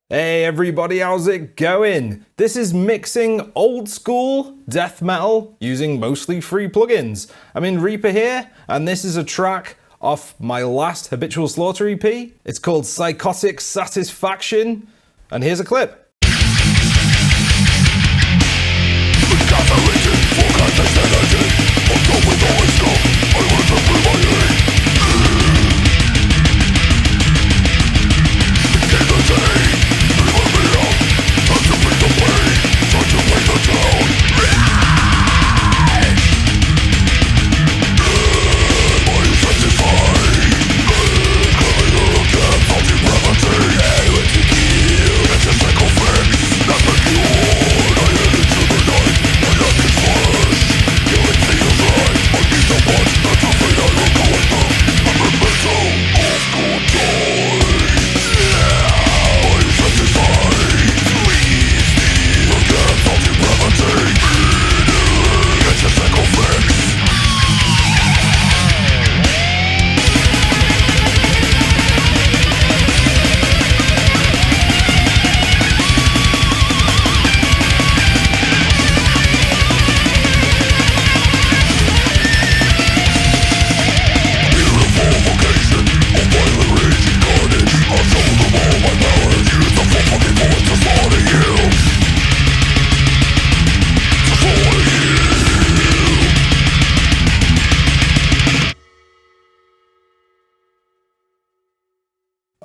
Hey everybody, how's it going? This is mixing old school death metal using mostly free plugins. I'm in Reaper here, and this is a track off my last Habitual Slaughter EP. It's called Psychotic Satisfaction, and here's a clip.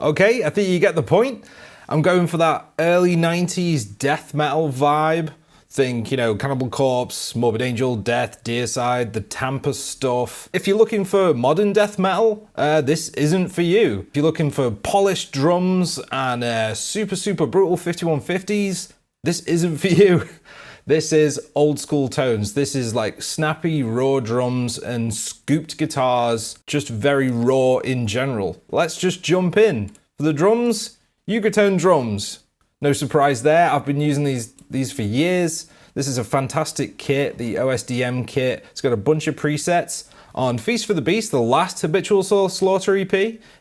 Okay, I think you get the point. I'm going for that early 90s death metal vibe. Think, Cannibal Corpse, Morbid Angel, Death, Deicide, the Tampa stuff. If you're looking for modern death metal, this isn't for you. If you're looking for polished drums and super brutal 5150s, this isn't for you. This is old school tones. This is like snappy, raw drums and scooped guitars, just very raw in general. Let's just jump in. For the drums, Yucatone drums. No surprise there, I've been using these for years. This is a fantastic kit, the OSDM kit. It's got a bunch of presets. On Feast for the Beast, the last Habitual Slaughter EP,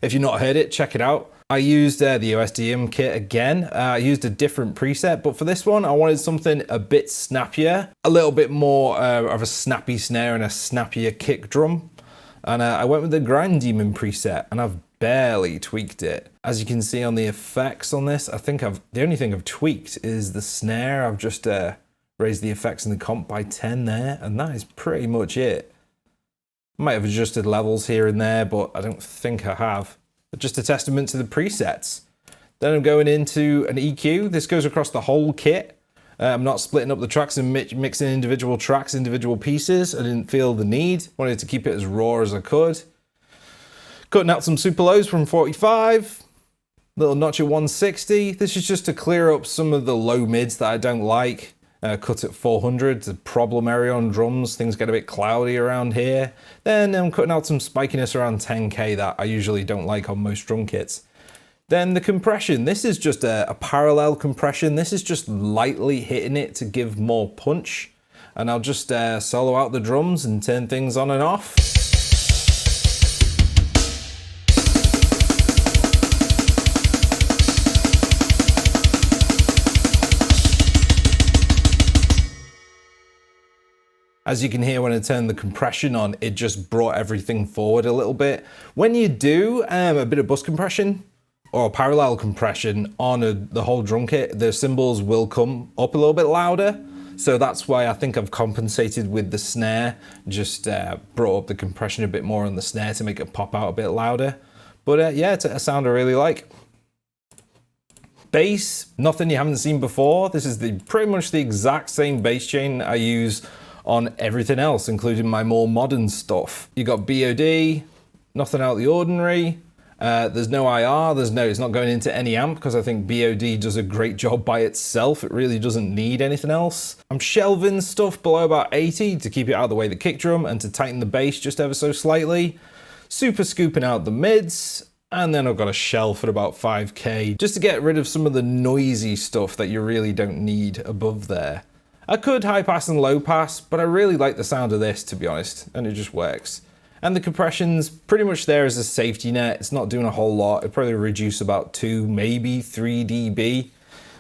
if you've not heard it, check it out. I used the OSDM kit again. I used a different preset, but for this one, I wanted something a bit snappier, a little bit more of a snappy snare and a snappier kick drum. And I went with the Grind Demon preset, and I've barely tweaked it. As you can see on the effects on this, I think the only thing I've tweaked is the snare. I've just raised the effects in the comp by 10 there, and that is pretty much it. I might have adjusted levels here and there, but I don't think I have. Just a testament to the presets. Then I'm going into an EQ. This goes across the whole kit. I'm not splitting up the tracks and mixing individual tracks, individual pieces. I didn't feel the need. Wanted to keep it as raw as I could. Cutting out some super lows from 45. Little notch at 160. This is just to clear up some of the low mids that I don't like. Cut at 400, the problem area on drums, things get a bit cloudy around here. Then I'm cutting out some spikiness around 10k that I usually don't like on most drum kits. Then the compression, this is just a parallel compression. This is just lightly hitting it to give more punch. And I'll just solo out the drums and turn things on and off. As you can hear when I turn the compression on, it just brought everything forward a little bit. When you do a bit of bus compression or parallel compression on the whole drum kit, the cymbals will come up a little bit louder. So that's why I think I've compensated with the snare, just brought up the compression a bit more on the snare to make it pop out a bit louder. But yeah, it's a sound I really like. Bass, nothing you haven't seen before. This is pretty much the exact same bass chain I use on everything else, including my more modern stuff. You got BOD, nothing out of the ordinary. There's no IR, it's not going into any amp because I think BOD does a great job by itself. It really doesn't need anything else. I'm shelving stuff below about 80 to keep it out of the way of the kick drum and to tighten the bass just ever so slightly. Super scooping out the mids. And then I've got a shelf at about 5k just to get rid of some of the noisy stuff that you really don't need above there. I could high pass and low pass, but I really like the sound of this, to be honest, and it just works. And the compression's pretty much there as a safety net. It's not doing a whole lot. It'll probably reduce about 2, maybe 3 dB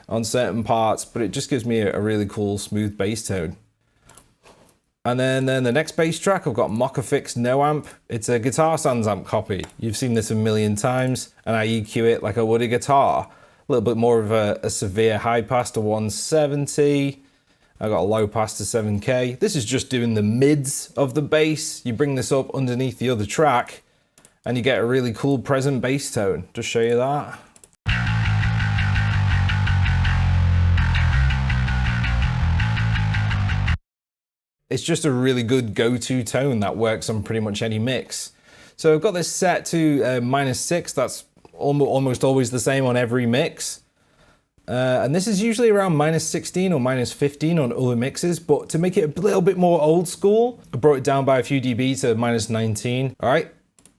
on certain parts, but it just gives me a really cool smooth bass tone. And then the next bass track, I've got Mockafix No Amp. It's a Guitar Sans amp copy. You've seen this a million times, and I EQ it like I would a guitar. A little bit more of a severe high pass to 170. I got a low pass to 7K. This is just doing the mids of the bass. You bring this up underneath the other track, and you get a really cool present bass tone. Just show you that. It's just a really good go-to tone that works on pretty much any mix. So I've got this set to -6. That's almost always the same on every mix. And this is usually around -16 or -15 on other mixes, but to make it a little bit more old school, I brought it down by a few dB to -19. All right.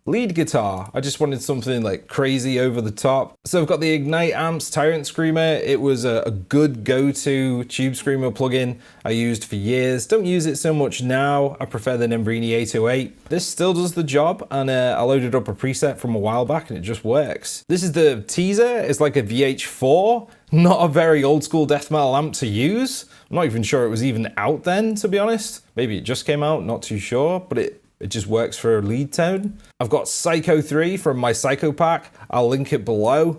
Lead guitar. I just wanted something like crazy over the top. So I've got the Ignite Amps Tyrant Screamer. It was a good go-to tube screamer plugin I used for years. Don't use it so much now. I prefer the Nembrini 808. This still does the job, and I loaded up a preset from a while back and it just works. This is the teaser. It's like a VH4. Not a very old school death metal amp to use. I'm not even sure it was even out then, to be honest. Maybe it just came out, not too sure, but it just works for a lead tone. I've got Psycho 3 from my Psycho pack. I'll link it below.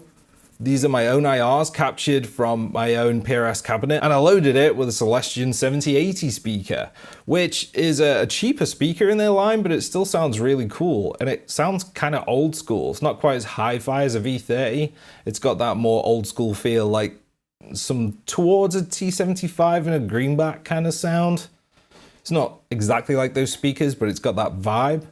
These are my own IRs captured from my own PRS cabinet, and I loaded it with a Celestion 7080 speaker, which is a cheaper speaker in their line, but it still sounds really cool, and it sounds kind of old school. It's not quite as hi-fi as a V30. It's got that more old school feel, like some towards a T75 and a greenback kind of sound. It's not exactly like those speakers, but it's got that vibe.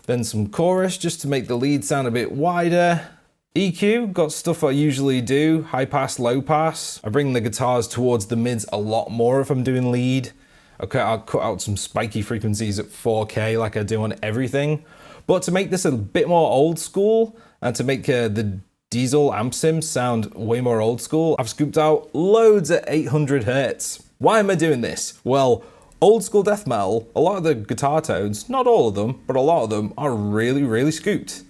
Then some chorus just to make the lead sound a bit wider. EQ, got stuff I usually do, high pass, low pass. I bring the guitars towards the mids a lot more if I'm doing lead. Okay, I'll cut out some spiky frequencies at 4K like I do on everything. But to make this a bit more old school, and to make the Diesel amp sims sound way more old school, I've scooped out loads at 800 Hertz. Why am I doing this? Well, old school death metal, a lot of the guitar tones, not all of them, but a lot of them are really, really scooped.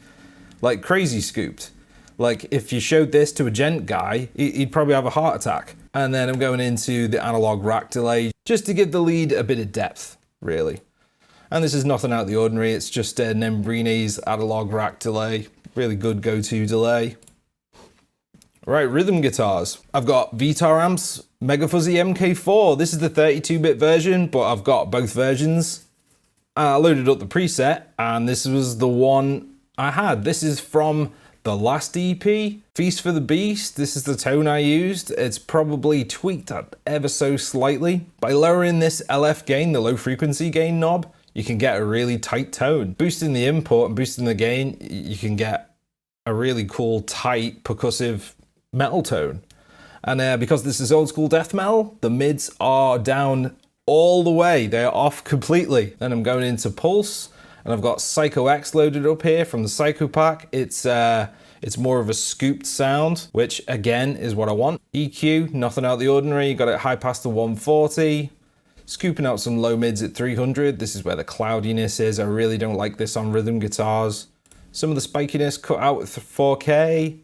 Like crazy scooped. Like if you showed this to a gent guy, he'd probably have a heart attack. And then I'm going into the analog rack delay just to give the lead a bit of depth, really. And this is nothing out of the ordinary. It's just Nembrini's analog rack delay. Really good go-to delay. Right, rhythm guitars. I've got Vitar amps, Mega Fuzzy MK4. This is the 32-bit version, but I've got both versions. I loaded up the preset, and this was the one I had. This is from the last EP, Feast for the Beast. This is the tone I used. It's probably tweaked ever so slightly. By lowering this LF gain, the low frequency gain knob, you can get a really tight tone. Boosting the input and boosting the gain, you can get a really cool, tight, percussive metal tone. And because this is old school death metal, the mids are down all the way. They're off completely. Then I'm going into Pulse, and I've got Psycho X loaded up here from the Psycho pack. It's more of a scooped sound, which again is what I want. EQ, nothing out of the ordinary. Got it high past the 140. Scooping out some low mids at 300. This is where the cloudiness is. I really don't like this on rhythm guitars. Some of the spikiness cut out with 4K.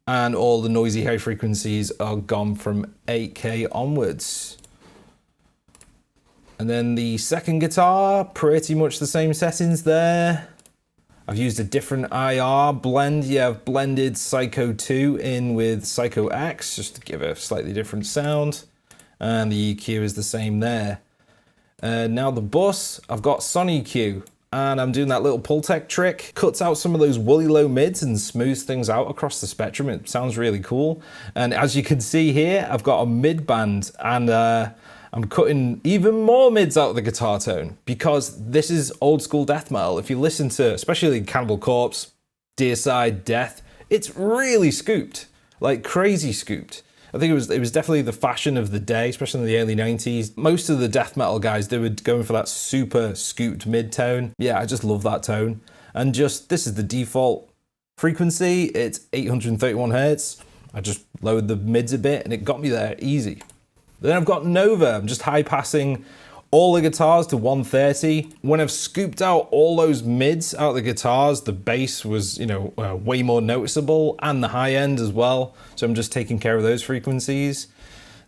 And all the noisy high frequencies are gone from 8K onwards. And then the second guitar, pretty much the same settings there. I've used a different IR blend. Yeah, I've blended Psycho 2 in with Psycho X just to give a slightly different sound. And the EQ is the same there. Now the bus, I've got Son EQ. And I'm doing that little Pultec trick. Cuts out some of those woolly low mids and smooths things out across the spectrum. It sounds really cool. And as you can see here, I've got a mid band, and I'm cutting even more mids out of the guitar tone because this is old school death metal. If you listen to, especially Cannibal Corpse, Deicide, Death, it's really scooped, like crazy scooped. I think it was definitely the fashion of the day, especially in the early 90s. Most of the death metal guys, they were going for that super scooped mid tone. Yeah, I just love that tone. And just, this is the default frequency. It's 831 Hertz. I just lowered the mids a bit and it got me there easy. Then I've got Nova. I'm just high passing all the guitars to 130. When I've scooped out all those mids out of the guitars, the bass was, way more noticeable, and the high end as well. So I'm just taking care of those frequencies.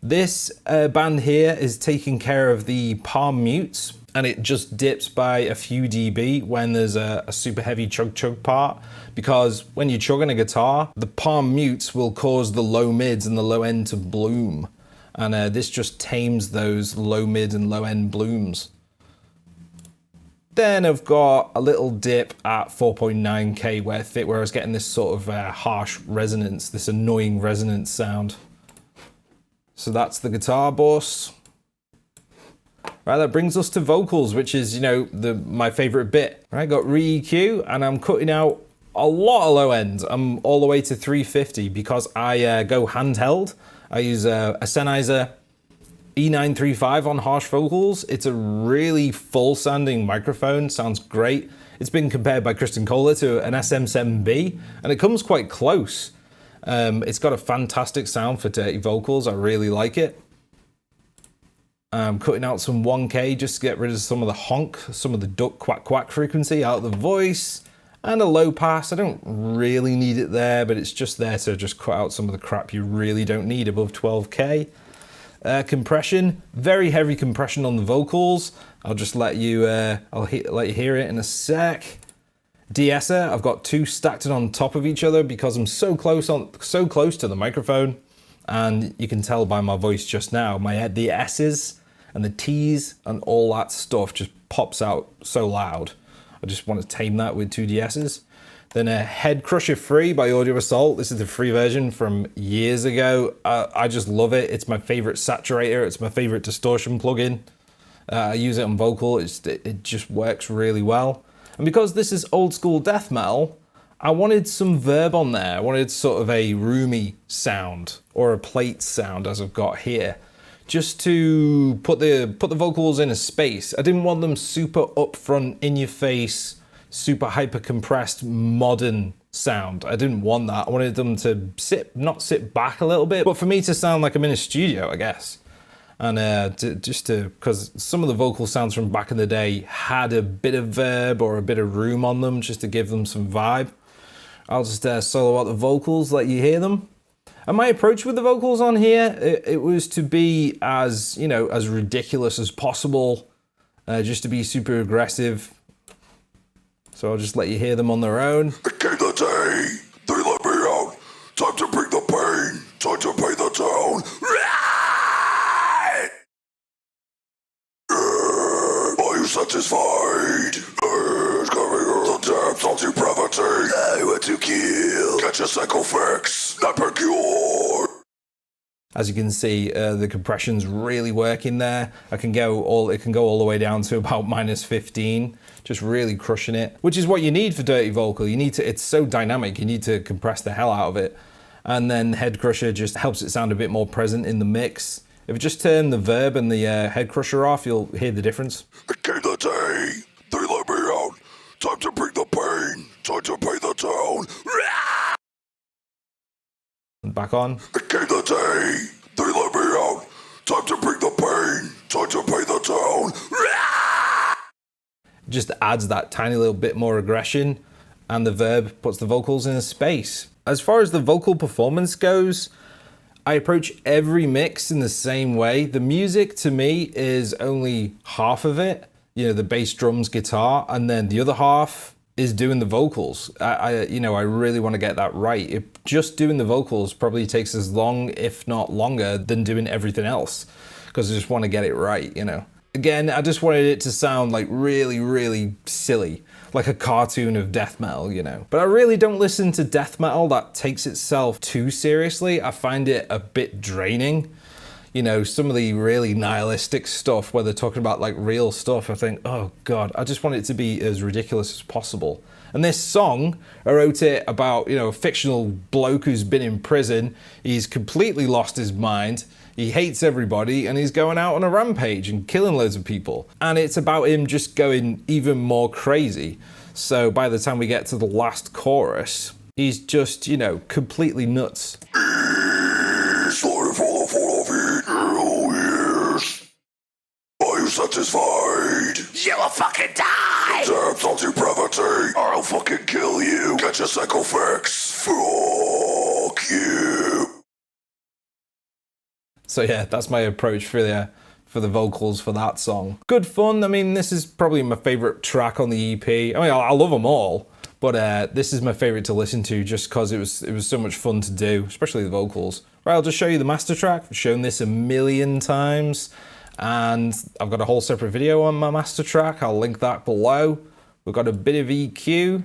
This band here is taking care of the palm mutes, and it just dips by a few dB when there's a super heavy chug part, because when you're chugging a guitar, the palm mutes will cause the low mids and the low end to bloom. And this just tames those low mid and low end blooms. Then I've got a little dip at 4.9K where I was getting this sort of harsh resonance, this annoying resonance sound. So that's the guitar bus. Right, that brings us to vocals, which is, my favorite bit. Right, got re-EQ, and I'm cutting out a lot of low end. I'm all the way to 350 because I go handheld. I use a Sennheiser E935 on harsh vocals. It's a really full sounding microphone, sounds great. It's been compared by Kristen Kohler to an SM7B, and it comes quite close. It's got a fantastic sound for dirty vocals. I really like it. I'm cutting out some 1K just to get rid of some of the honk, some of the duck quack quack frequency out of the voice. And a low pass. I don't really need it there, but it's just there to just cut out some of the crap you really don't need above 12K. Compression, very heavy compression on the vocals. I'll just let you, let you hear it in a sec. De-esser, I've got two stacked on top of each other because I'm so close to the microphone, and you can tell by my voice just now, the S's and the T's and all that stuff just pops out so loud. I just want to tame that with two de-essers. Then a Head Crusher Free by Audio Assault. This is the free version from years ago. I just love it. It's my favorite saturator. It's my favorite distortion plugin. I use it on vocal. It just works really well. And because this is old school death metal, I wanted some verb on there. I wanted sort of a roomy sound or a plate sound as I've got here, just to put the vocals in a space. I didn't want them super upfront, in your face, super hyper compressed modern sound. I didn't want that. I wanted them to not sit back a little bit, but for me to sound like I'm in a studio, I guess. And because some of the vocal sounds from back in the day had a bit of verb or a bit of room on them, just to give them some vibe. I'll just solo out the vocals, let you hear them. And my approach with the vocals on here, it was to be as ridiculous as possible, just to be super aggressive. So I'll just let you hear them on their own. It came the day, they let me out. Time to bring the pain, time to pay the town. Are you satisfied? It's coming out the depths of depravity. I want to kill. Get your cycle fix, not cure. As you can see, the compression's really working there. It can go all the way down to about -15, just really crushing it, which is what you need for dirty vocal. It's so dynamic, you need to compress the hell out of it. And then Head Crusher just helps it sound a bit more present in the mix. If you just turn the verb and the Head Crusher off, you'll hear the difference. It came the day, they let me out. Time to bring the pain, time to pay the town. And back on. It came the day, they let me out. Time to bring the pain, time to pay the town. Just adds that tiny little bit more aggression, and the verb puts the vocals in a space. As far as the vocal performance goes, I approach every mix in the same way. The music to me is only half of it, the bass, drums, guitar, and then the other half is doing the vocals. I really want to get that right. Just doing the vocals probably takes as long, if not longer, than doing everything else, because I just want to get it right, Again, I just wanted it to sound like really, really silly, like a cartoon of death metal, But I really don't listen to death metal that takes itself too seriously. I find it a bit draining. Some of the really nihilistic stuff where they're talking about like real stuff, I think, oh God, I just want it to be as ridiculous as possible. And this song, I wrote it about, a fictional bloke who's been in prison. He's completely lost his mind. He hates everybody, and he's going out on a rampage and killing loads of people. And it's about him just going even more crazy. So by the time we get to the last chorus, he's just, completely nuts. Sorry for the fall of it. Oh, yes. Are you satisfied? satisfied? You will fucking die! Taps onto brevity, or I'll fucking kill you. Get your psycho fix. Fuck you. So yeah, that's my approach for the vocals for that song. Good fun. I mean, this is probably my favorite track on the EP. I mean, I love them all, but this is my favorite to listen to just because it was so much fun to do, especially the vocals. Right, I'll just show you the master track. I've shown this a million times, and I've got a whole separate video on my master track. I'll link that below. We've got a bit of EQ,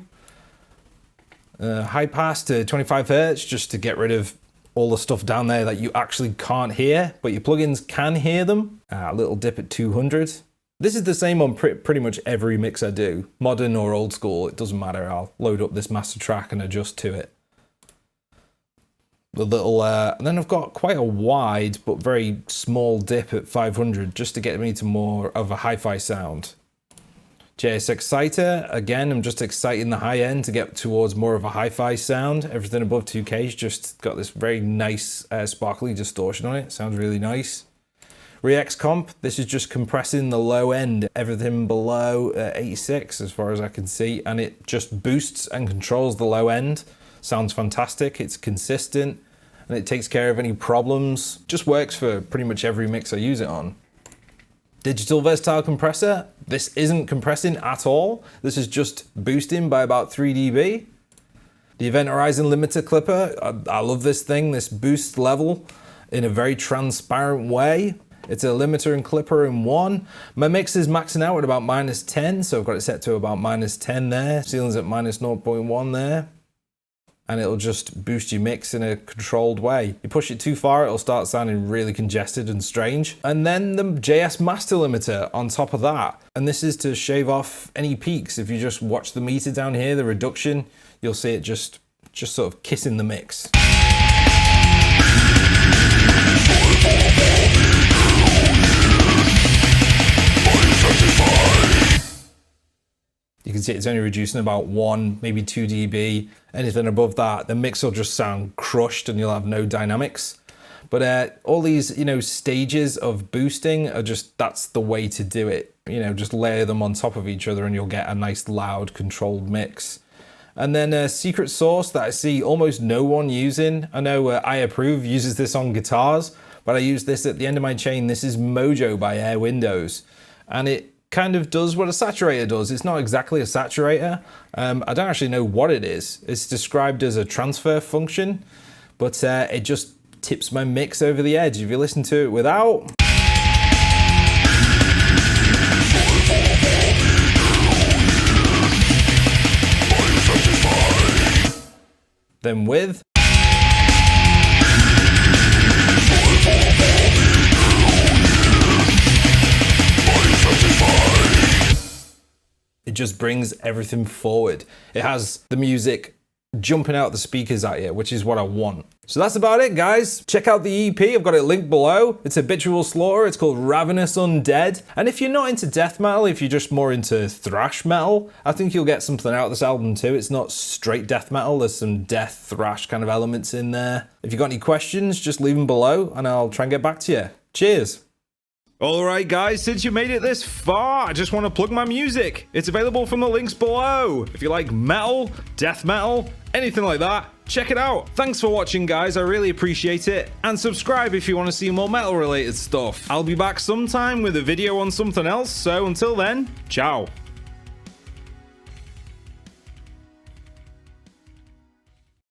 high pass to 25 Hertz just to get rid of all the stuff down there that you actually can't hear, but your plugins can hear them. A little dip at 200. This is the same on pretty much every mix I do, modern or old school, it doesn't matter. I'll load up this master track and adjust to it. The little, and then I've got quite a wide but very small dip at 500 just to get me to more of a hi-fi sound. JS Exciter, again, I'm just exciting the high end to get towards more of a hi-fi sound. Everything above 2K's just got this very nice sparkly distortion on it. Sounds really nice. Rex Comp, this is just compressing the low end, everything below 86 as far as I can see, and it just boosts and controls the low end. Sounds fantastic, it's consistent, and it takes care of any problems. Just works for pretty much every mix I use it on. Digital Versatile Compressor, this isn't compressing at all. This is just boosting by about 3 dB. The Event Horizon Limiter Clipper, I love this thing, this boost level in a very transparent way. It's a limiter and clipper in one. My mix is maxing out at about -10, so I've got it set to about -10 there. Ceiling's at -0.1 there. And it'll just boost your mix in a controlled way. You push it too far, it'll start sounding really congested and strange. And then the JS Master Limiter on top of that. And this is to shave off any peaks. If you just watch the meter down here, the reduction, you'll see it just sort of kissing the mix. You can see it's only reducing about 1, maybe 2 dB. Anything above that, the mix will just sound crushed and you'll have no dynamics. But all these, stages of boosting are just, that's the way to do it. Just layer them on top of each other and you'll get a nice loud controlled mix. And then a secret sauce that I see almost no one using. I know I Approve uses this on guitars, but I use this at the end of my chain. This is Mojo by Air Windows. And it kind of does what a saturator does. It's not exactly a saturator. I don't actually know what it is. It's described as a transfer function, but it just tips my mix over the edge. If you listen to it without, then with, it just brings everything forward. It has the music jumping out the speakers at you, which is what I want. So that's about it, guys. Check out the EP. I've got it linked below. It's Habitual Slaughter. It's called Ravenous Undead. And if you're not into death metal, if you're just more into thrash metal, I think you'll get something out of this album too. It's not straight death metal. There's some death thrash kind of elements in there. If you've got any questions, just leave them below and I'll try and get back to you. Cheers. Alright guys, since you made it this far, I just want to plug my music. It's available from the links below. If you like metal, death metal, anything like that, check it out. Thanks for watching guys, I really appreciate it. And subscribe if you want to see more metal related stuff. I'll be back sometime with a video on something else, so until then, ciao.